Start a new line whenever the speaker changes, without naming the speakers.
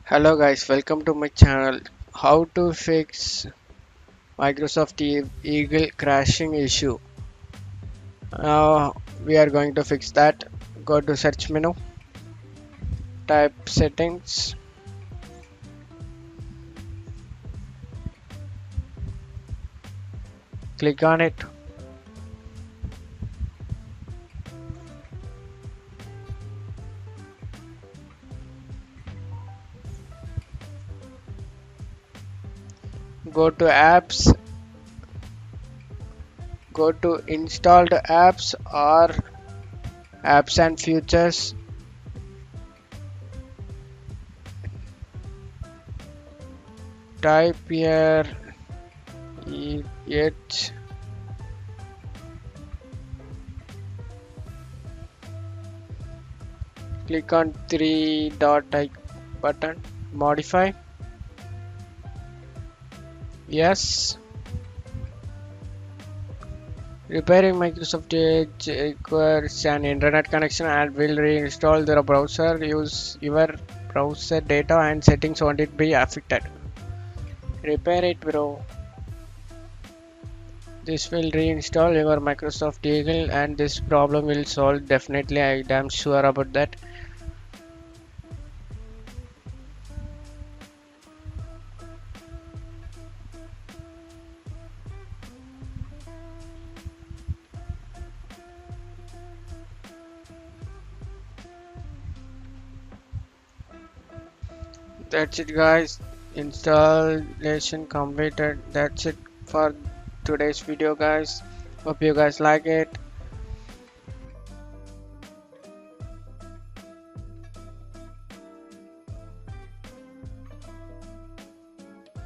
Hello guys, welcome to my channel. How to fix Microsoft Eagle crashing issue. Now we are going to fix that. Go to search menu, type settings, click on it. Go to apps, go to installed apps or apps and features. Type here it. Click on three dot button, modify. Yes. Repairing Microsoft Edge requires an internet connection and will reinstall the browser. Use your browser data and settings won't it be affected. Repair it, bro. This will reinstall your Microsoft Eagle and this problem will solve definitely. I am sure about that. That's it guys. Installation completed. That's it for today's video guys. Hope you guys like it.